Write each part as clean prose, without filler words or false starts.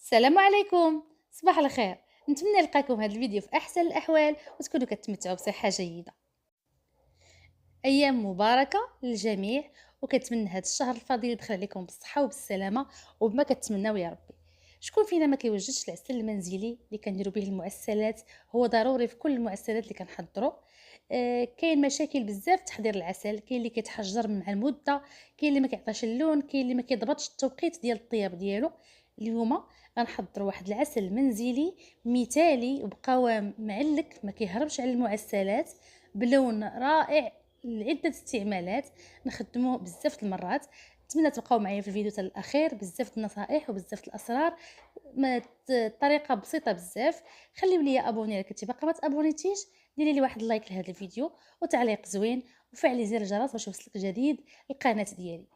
السلام عليكم. صباح الخير. نتمنى نلقاكم هذا الفيديو في احسن الاحوال وتكونوا كتمتعوا بصحه جيده. ايام مباركه للجميع، وكنتمنى هذا الشهر الفضيل يدخل عليكم بالصحه وبالسلامه وبما كتمناو يا ربي. شكون فينا ما كيوجدش العسل المنزلي اللي كنديروا به المعسلات؟ هو ضروري في كل المعسلات اللي كنحضروا. كاين مشاكل بزاف في تحضير العسل، كاين اللي كيتحجر مع المده، كاين اللي ما كيعطيش اللون، كاين اللي ما كيضبطش التوقيت ديال الطياب ديالو. اليوم غنحضر واحد العسل منزلي مثالي وبقوام معلك، ما كيهربش على المعسلات، بلون رائع لعده استعمالات، نخدموه بزاف المرات. نتمنى تبقاو معايا في الفيديو حتى الاخير، بزاف النصائح وبزاف الاسرار، الطريقه بسيطه بزاف. خليو لي ابوني الا كنتي باقا ما تابونيتيش، ديري لي واحد لايك لهذا الفيديو وتعليق زوين، وفعلي زر الجرس باش يوصلك جديد القناه ديالي.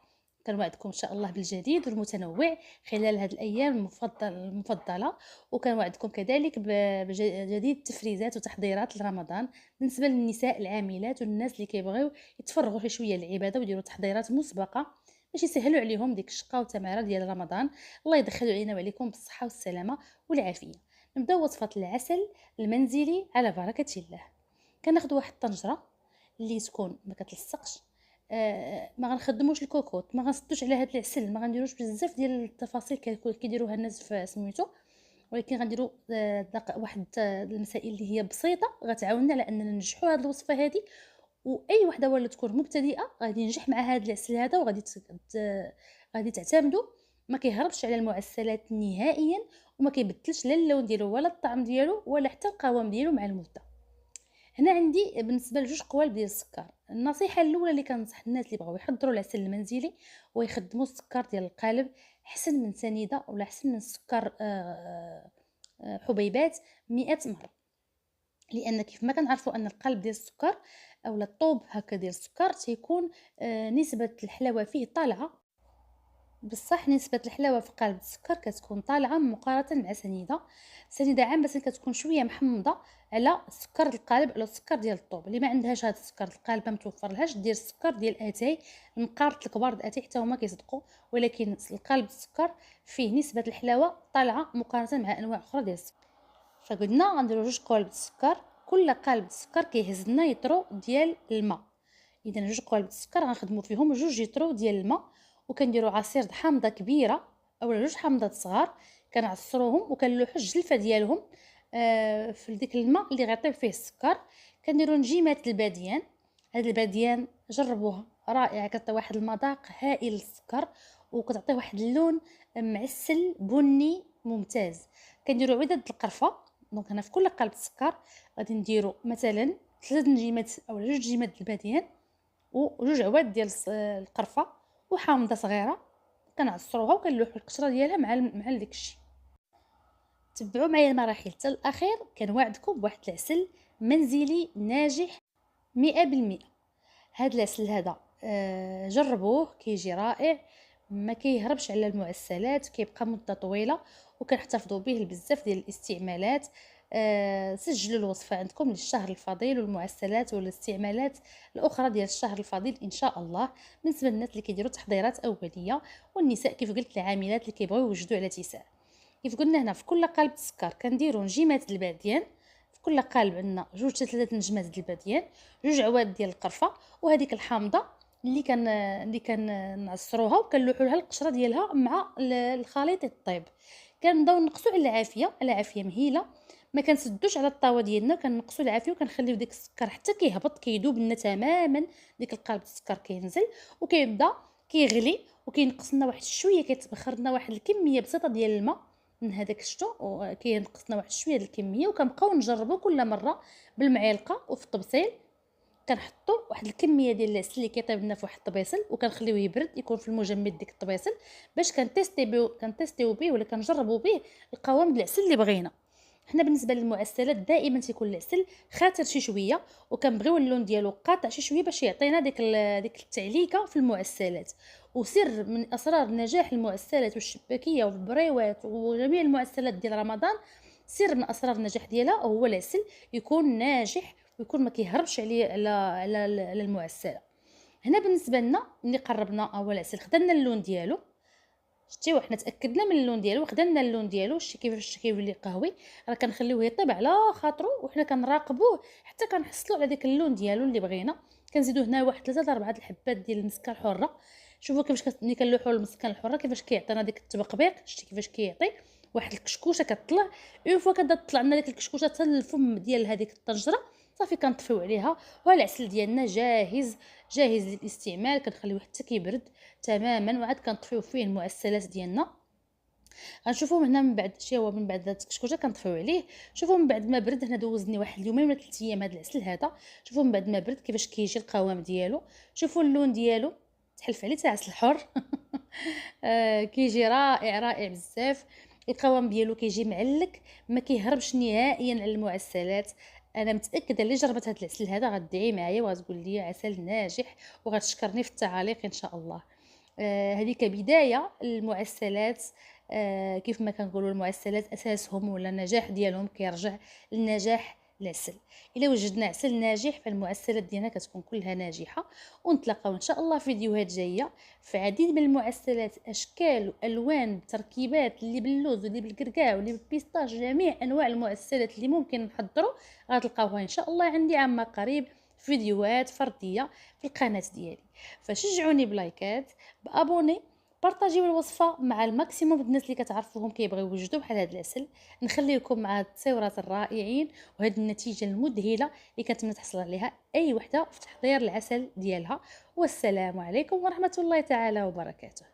كنوعدكم ان شاء الله بالجديد والمتنوع خلال هذه الايام المفضله، وكنوعدكم كذلك بجديد تفريزات وتحضيرات لرمضان بالنسبه للنساء العاملات والناس اللي كيبغيو يتفرغوا شي شويه للعباده ويديروا تحضيرات مسبقه باش يسهلوا عليهم ديك الشقه والتماره ديال رمضان. الله يدخلوا علينا وعليكم بالصحه والسلامه والعافيه. نبداو وصفه العسل المنزلي على بركه الله. كناخذ واحد الطنجره اللي تكون ما كتلصقش. ما غنخدموش الكوكوط، ما غنسدوش على هذا العسل، ما غنديروش بزاف ديال التفاصيل كيديروها الناس في سميتو، ولكن غنديروا واحد المسائل اللي هي بسيطه غتعاوننا على اننا ننجحوا هذه الوصفه هذه. واي وحده ولا تكون مبتدئه غادي ينجح مع هذا العسل هذا، وغادي غادي تعتمدوا. ما كيهربش على المعسلات نهائيا، وما كيبدلش لا اللون ديالو ولا الطعم ديالو ولا حتى القوام ديالو مع المده. هنا عندي بالنسبه لجوج قوالب ديال السكر. النصيحه الاولى اللي كنصح الناس اللي بغاو يحضروا العسل المنزلي ويخدموا السكر ديال القالب، احسن من سنيده ولا احسن من السكر حبيبات 100 مره. لان كيف ما كنعرفوا ان القالب ديال السكر اولا الطوب هكا ديال السكر تيكون نسبه الحلاوه فيه طالعه. بصح نسبة الحلاوة في قالب السكر كتكون طالعة مقارنة مع سنيدة عامة كتكون شوية محمضة على سكر القالب على السكر ديال الطوب. اللي ما عندهاش هذا السكر القالب ما متوفر لهاش، دير السكر ديال اتاي، المقارط الكبار د اتاي حتى هما كيصدقوا، ولكن القالب السكر فيه نسبة الحلاوة طالعة مقارنة مع انواع اخرى ديال السكر. فقلنا غنديرو جوج قوالب السكر، كل قالب السكر كيهز لنا يطرو ديال الماء. اذا جوج قوالب السكر غنخدموا فيهم جوج يطرو ديال الماء، وكنديروا عصير د حامضه كبيره اولا جوج حامضات صغار، كنعصروهم وكنلوحوا الجلفه ديالهم في ديك الماء اللي غيطيب فيه السكر. كنديروا نجيمات الباديان. هاد الباديان جربوها رائعه، كتعطي واحد المذاق هائل للسكر وكتعطي واحد اللون معسل بني ممتاز. كنديروا عدد القرفه. دونك هنا في كل قالب السكر غادي نديروا مثلا 3 نجيمات او 2 نجيمات الباديان وجوج عواد ديال القرفه وحامضه صغيره، كنعصروها وكنلوحوا القشره ديالها مع داكشي. تبعوا معايا المراحل حتى الاخير، كنوعدكم بواحد العسل منزلي ناجح 100%. هاد العسل هذا جربوه كيجي رائع، ما كيهربش على المعسلات، كيبقى مده طويله وكنحتفظوا به لبزاف ديال الاستعمالات. سجلوا الوصفه عندكم للشهر الفضيل والمعسلات والاستعمالات الاخرى ديال الشهر الفضيل ان شاء الله، بالنسبه للناس اللي كيديروا تحضيرات اوليه، والنساء كيف قلت العاملات اللي كيبغيو يوجدوا على اتساع. كيف قلنا هنا في كل قالب السكر كنديروا نجيمات الباديان، في كل قالب عندنا جوج حتى 3 نجمات ديال الباديان، جوج عواد ديال القرفه، وهذيك الحامضه اللي نعصروها وكنلوحوا لها القشره ديالها مع الخليط الطيب. كنبداو نقصوا على العافيه، على عافيه مهيله، ما كنسدوش على الطاوه ديالنا، كنقصوا العافيه وكنخليو ديك السكر حتى كيهبط كيذوب لنا تماما. ديك القالب السكر كينزل وكيبدا كيغلي وكينقص لنا واحد شويه، كيتبخر لنا واحد الكميه بسيطه ديال الماء من هذاك الشتو، وكينقص لنا واحد شويه ديال الكميه، وكنبقاو نجربوا كل مره بالمعلقه وفي الطبسيل. كنحطوا واحد الكميه ديال العسل اللي كيطيب لنا في واحد الطبيصل وكنخليوه يبرد، يكون في المجمد ديك الطبيصل، باش كنتيستيو به ولا كنجربوا به القوام ديال العسل اللي بغينا. حنا بالنسبه للمعسلات دائما تيكون العسل خاطر شي شويه، وكنبغيو اللون ديالو قاطع شي شويه باش يعطينا ديك التعليكه في المعسلات. وسر من اسرار نجاح المعسلات والشباكيه والبريوات وجميع المعسلات ديال رمضان، سر من اسرار النجاح ديالها هو العسل يكون ناجح ويكون ما كيهربش عليه على المعسله. هنا بالنسبه لنا ملي قربنا اول عسل خدنا اللون ديالو، شتي وحنا تاكدنا من اللون ديالو وخدنا اللون ديالو. شتي كيفاش كيولي قهوي، راه كنخليوه يطيب على خاطرو وحنا كنراقبوه حتى كنحصلوا على داك اللون ديالو اللي بغينا. كنزيدو هنا واحد 3 ل 4 الحبات ديال المسكه الحره. شوفوا كيفاش ملي كنلوحوا المسكه الحره كيفاش كيعطينا ديك التبقبيق. شتي كيفاش كيعطي واحد الكشكوشه كطلع. اون فوا كتبدا تطلع لنا ديك الكشكوشه حتى الفم ديال هذيك الطنجره، صافي كنطفيو عليها والعسل ديالنا جاهز، جاهز للاستعمال. كنخليوه حتى كيبرد تماما وعاد كنطفيو فيه المعسلات ديالنا. غنشوفوا من هنا من بعد شي هو من بعد هاد الكشكوشه كنطفيو عليه. شوفوا من بعد ما برد، هنا دوزني واحد اليومين ولا 3 ايام هاد العسل هذا. شوفوا من بعد ما برد كيفاش كيجي القوام ديالو. شوفوا اللون ديالو تحلف عليه تاع عسل حر. كيجي رائع رائع بزاف. القوام ديالو كيجي معلك، ما كيهربش نهائيا على المعسلات. انا متاكده اللي جربت هذا العسل هذا غتدعي معايا وغتقول لي عسل ناجح وغتشكرني في التعاليق ان شاء الله. هذه كبدايه المعسلات. كيف ما كنقولوا المعسلات اساسهم ولا النجاح ديالهم كيرجع للنجاح العسل. الا وجدنا عسل ناجح فالمعسلات ديالنا كتكون كلها ناجحه. ونتلاقاو ان شاء الله في فيديوهات جايه في عديد من المعسلات، اشكال والوان تركيبات، اللي باللوز واللي بالكركاع واللي بالبيستاش، جميع انواع المعسلات اللي ممكن نحضروا غتلقاوها ان شاء الله عندي عما قريب فيديوهات فرديه في القناه ديالي. فشجعوني بلايكات، بابوني، بارطاجيو الوصفه مع الماكسيموم الناس اللي كتعرفوهم كيبغيو يوجدوا بحال هذا العسل. نخليكم مع التصويرات الرائعين وهذه النتيجه المذهله اللي كنتمنى تحصل عليها اي وحده في تحضير العسل ديالها. والسلام عليكم ورحمه الله تعالى وبركاته.